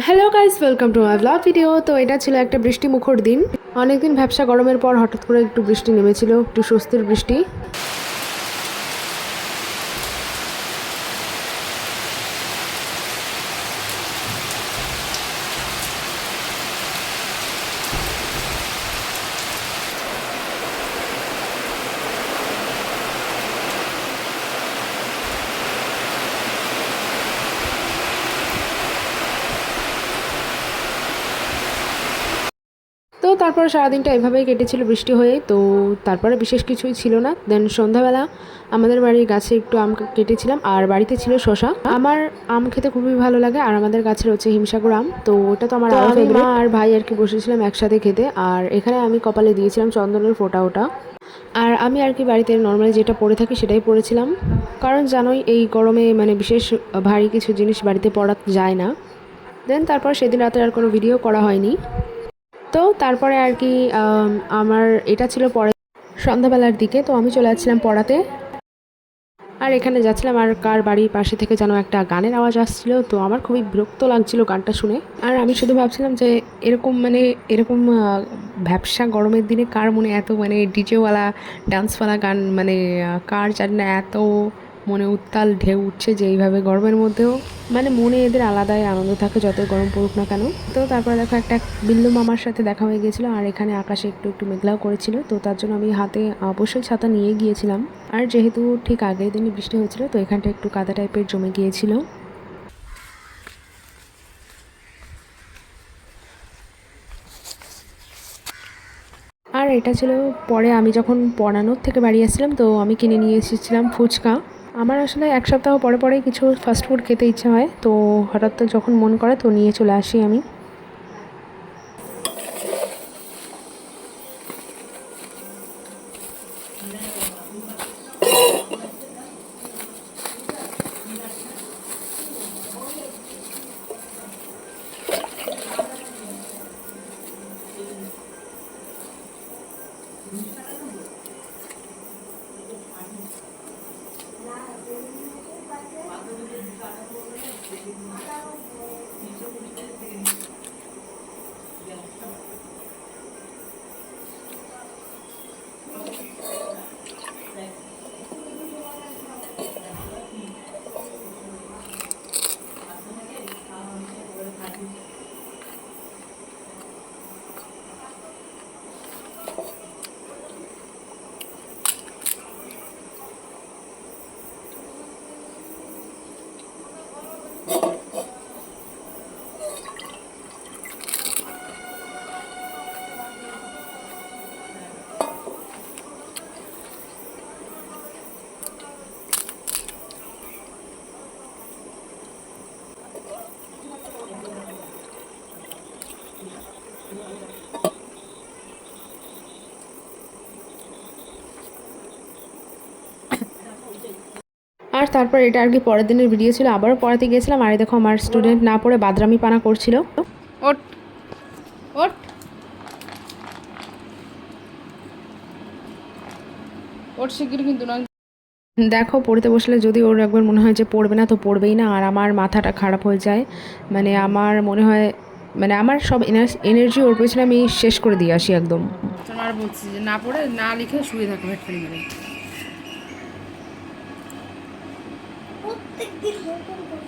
Hello guys, welcome to my blog video. তো এটা ছিল একটা বৃষ্টি মুখর দিন। অনেকদিন ভ্যাপসা গরমের পর হঠাৎ করে একটু বৃষ্টি নেমেছিল, একটু স্বস্তির বৃষ্টি। তো তারপরে সারাদিনটা এভাবেই কেটেছিল বৃষ্টি হয়ে। তো তারপরে বিশেষ কিছুই ছিল না। দেন সন্ধ্যাবেলা আমাদের বাড়ির গাছে একটু আম কেটেছিলাম, আর বাড়িতে ছিল শসা। আমার আম খেতে খুবই ভালো লাগে, আর আমাদের গাছের হচ্ছে হিমসাগর আম। তো ওটা তো আমার আরও ফেভারিট। মা আর ভাই আর কি বসেছিলাম একসাথে খেতে, আর এখানে আমি কপালে দিয়েছিলাম চন্দনের ফোঁটা ওটা। আর আমি আর কি বাড়িতে নর্মালি যেটা পরে থাকি সেটাই পরেছিলাম, কারণ জানোই এই গরমে মানে বিশেষ ভারী কিছু জিনিস বাড়িতে পরা যায় না। দেন তারপর সেদিন রাতে আর কোনো ভিডিও করা হয়নি। তো তারপরে আর কি আমার এটা ছিল পরে সন্ধ্যাবেলার দিকে। তো আমি চলে যাচ্ছিলাম পড়াতে, আর এখানে যাচ্ছিলাম, আর কার বাড়ির পাশে থেকে যেন একটা গানের আওয়াজ আসছিল। তো আমার খুবই বিরক্ত লাগছিল গানটা শুনে। আর আমি শুধু ভাবছিলাম যে এরকম মানে এরকম ভ্যাপসা গরমের দিনে কার মনে এত মানে ডিজেওয়ালা ডান্সওয়ালা গান মানে কার জানি না এত মনে উত্তাল ঢেউ উঠছে যে এইভাবে গরমের মধ্যেও মানে মনে এদের আলাদাই আনন্দ থাকে যতই গরম পড়ুক না কেন। তো তারপরে দেখো একটা বিল্লু মামার সাথে দেখা হয়ে গিয়েছিলো, আর এখানে আকাশে একটু একটু মেঘলাও করেছিল। তো তার জন্য আমি হাতে অবশ্যই ছাতা নিয়ে গিয়েছিলাম। আর যেহেতু ঠিক আগের দিনই বৃষ্টি হয়েছিল, তো এখানটা একটু কাদা টাইপের জমে গিয়েছিল। আর এটা ছিল পরে আমি যখন পড়ানোর থেকে বাড়ি আসছিলাম, তো আমি কিনে নিয়ে এসেছিলাম ফুচকা। আমার আসলে এক সপ্তাহ পরে পরেই কিছু ফাস্টফুড খেতে ইচ্ছা হয়, তো হঠাৎ তো যখন মন করে তো নিয়ে চলে আসি আমি। আর তারপর এটা আর কি পরের দিনের ভিডিও ছিল, আবারও পড়াতে গিয়েছিলাম। আর দেখো আমার স্টুডেন্ট না পড়ে বাদরামি পানা করছিল। ওট ওট ওট শিগগির কিন্তু না। দেখো পড়তে বসলে যদি ওর একবার মনে হয় যে পড়বে না, তো পড়বেই না। আর আমার মাথাটা খারাপ হয়ে যায়, মানে আমার মনে হয় মানে আমার সব এনার্জি ওর পেছনে আমি শেষ করে দিয়ে আসি একদম। তোমার বলছি যে না পড়ে না লিখে শুয়ে থাকো হেডফোন মেরে। প্রত্যেকদিন এরকম করি।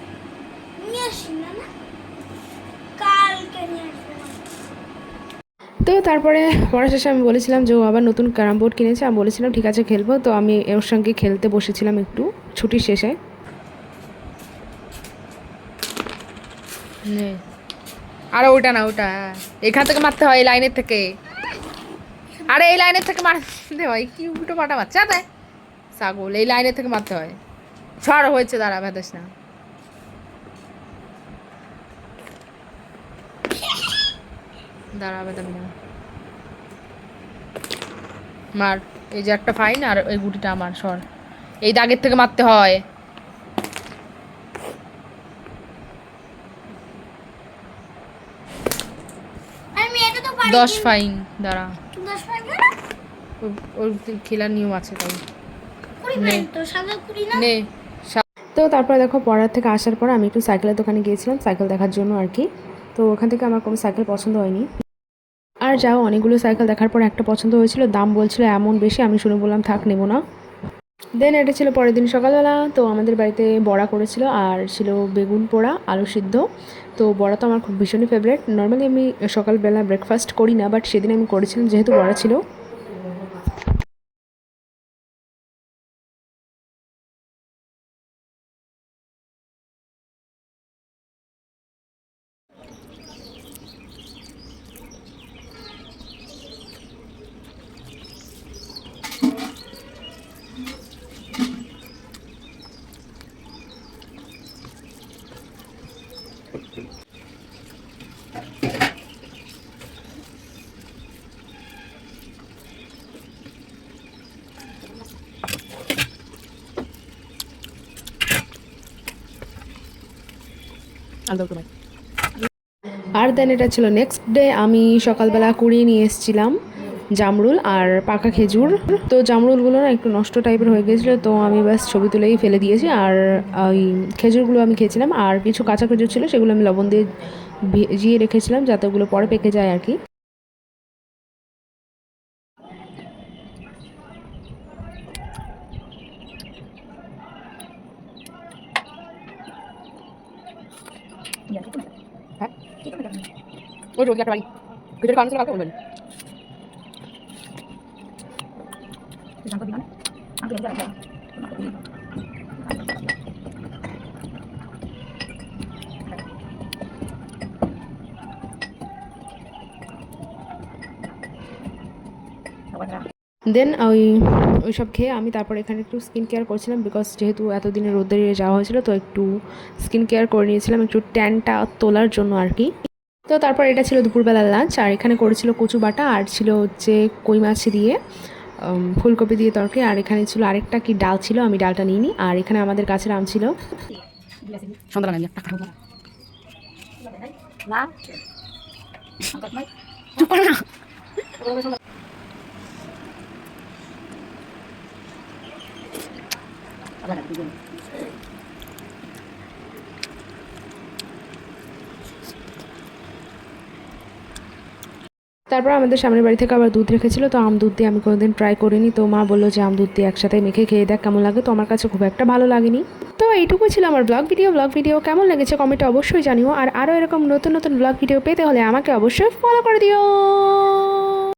নিয়ে আসি না না, কালকে নিয়ে আসবো। তো তারপরে পড়া শেষে আমি বলেছিলাম যে ও আবার নতুন ক্যারাম বোর্ড কিনেছে। আমি বলেছিলাম ঠিক আছে খেলবো। তো আমি ওর সঙ্গে খেলতে বসেছিলাম একটু ছুটির শেষে। আরে ওটা না, ওটা এখান থেকে মারতে হয়, এই লাইনের থেকে। আরে এই লাইনের থেকে মারতে হয়, কি উল্টো পাটা বাচ্চা দেয় ছাগল। এই লাইনের থেকে মারতে হয়। ছড় হয়েছে, দাঁড়া ভেদাস না। দাঁড়া ভেদাবি না, মার। এই যে একটা ফাইন, আর এই গুটিটা আমার সর। এই দাগের থেকে মারতে হয়। আমি এটা তো পারি 10 ফাইন, দাঁড়া। 10 পারবে না। ওর খেলার নিয়ম আছে তাই। কুড়ি নে পারি তো, সাদা কুড়ি না। নে। তো তারপরে দেখো পড়ার থেকে আসার পর আমি একটু সাইকেলের দোকানে গিয়েছিলাম সাইকেল দেখার জন্য আর কি। তো ওখান থেকে আমার কোনো সাইকেল পছন্দ হয়নি। আর যাও, অনেকগুলো সাইকেল দেখার পর একটা পছন্দ হয়েছিল, দাম বলছিল এমন বেশি, আমি শুনে বললাম থাক, নেবো না। দেন এটা ছিল পরের দিন সকালবেলা। তো আমাদের বাড়িতে বড়া করেছিল আর ছিল বেগুন পোড়া, আলু সিদ্ধ। তো বড়া তো আমার খুব ভীষণই ফেভারিট। নর্মালি আমি সকালবেলা ব্রেকফাস্ট করি না, বাট সেদিন আমি করেছিলাম যেহেতু বড়া ছিল। আর দেন এটা ছিল নেক্সট ডে। আমি সকালবেলা কুড়িয়ে নিয়ে এসেছিলাম জামরুল আর পাকা খেজুর। তো জামরুলগুলো না একটু নষ্ট টাইপের হয়ে গেছিলো, তো আমি ব্যাস ছবি তুলেই ফেলে দিয়েছি। আর ওই খেজুরগুলো আমি খেয়েছিলাম, আর কিছু কাঁচা খেজুর ছিল সেগুলো আমি লবণ দিয়ে ভিজিয়ে রেখেছিলাম যাতে ওগুলো পরে পেকে যায় আর কি। ওই রোজ একটা বাড়ি ভিতরে কারণ ছিল, কাউকে বলবেন। দেন ওইসব খেয়ে আমি তারপর এখানে একটু স্কিন কেয়ার করছিলাম, বিকজ যেহেতু এতদিনে রোদে যাওয়া হয়েছিল, তো একটু স্কিন কেয়ার করে নিয়েছিলাম একটু ট্যানটা তোলার জন্য আর কি। তো তারপর এটা ছিল দুপুরবেলার লাঞ্চ, আর এখানে করেছিল কচু বাটা, আর ছিল হচ্ছে কই মাছ দিয়ে ফুলকপি দিয়ে তরকারি, আর এখানে ছিল আরেকটা কি ডাল ছিল, আমি ডালটা নিইনি। আর এখানে আমাদের গাছের আম ছিল। তারপর আমাদের সামনের বাড়ি থেকে আবার দুধ রেখেছিল, তো আম দুধ দিয়ে আমি কোনোদিন ট্রাই করিনি। তো মা বললো যে আম দুধ দিয়ে একসাথে মেখে খেয়ে দেখ কেমন লাগে। তো আমার কাছে খুব একটা ভালো লাগেনি। তো এইটুকু ছিল আমার ব্লগ ভিডিও কেমন লেগেছে কমেন্টে অবশ্যই জানিও। আর আরও এরকম নতুন নতুন ব্লগ ভিডিও পেতে হলে আমাকে অবশ্যই ফলো করে দিও।